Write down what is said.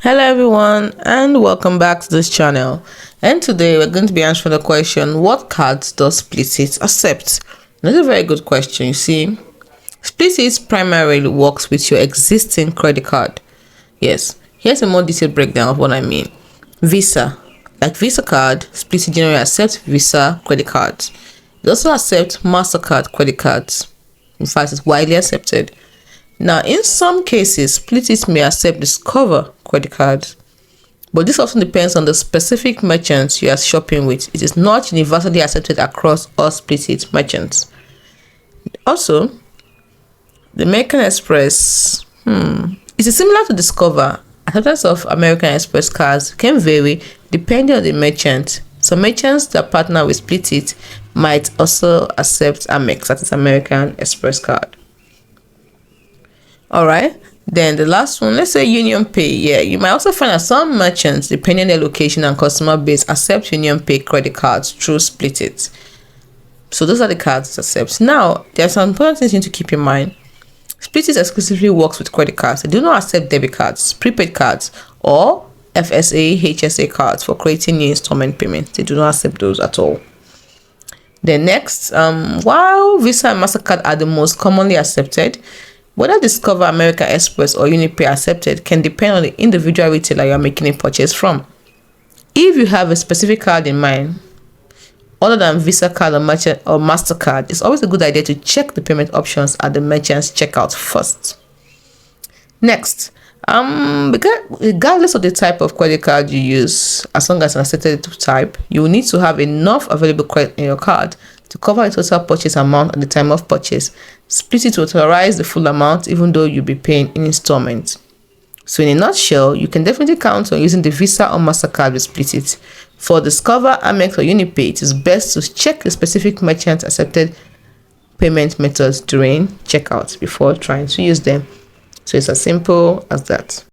Hello everyone and welcome back to this channel, and today we're going to be answering the question, what cards does Split accept? That's a very good question. You see, Split primarily works with your existing credit card. Yes, here's a more detailed breakdown of what I mean. Visa, like Visa card, Split generally accepts Visa credit cards. It also accepts MasterCard credit cards. In fact, it's widely accepted. Now, in some cases, Split may accept Discover credit cards, but this often depends on the specific merchants you are shopping with. It is not universally accepted across all Split merchants. Also, the American Express, it is similar to Discover. Acceptance of American Express cards can vary depending on the merchant. Some merchants that partner with Split might also accept Amex, that is American Express card. Alright, then the last one, let's say UnionPay. Yeah, you might also find that some merchants, depending on their location and customer base, accept UnionPay credit cards through Split. So those are the cards it accepts. Now, there are some important things you need to keep in mind. Split exclusively works with credit cards. They do not accept debit cards, prepaid cards, or FSA, HSA cards for creating new installment payments. They do not accept those at all. Then next, while Visa and MasterCard are the most commonly accepted, whether Discover, American Express, or UnionPay accepted can depend on the individual retailer you are making a purchase from. If you have a specific card in mind, other than Visa card or MasterCard, it's always a good idea to check the payment options at the merchant's checkout first. Next, regardless of the type of credit card you use, as long as an accepted type, you will need to have enough available credit in your card to cover the total purchase amount at the time of purchase. Split will authorize the full amount even though you'll be paying in installments. So in a nutshell, you can definitely count on using the Visa or MasterCard with Split. For Discover, Amex, or UnionPay, it is best to check the specific merchant's accepted payment methods during checkout before trying to use them. So it's as simple as that.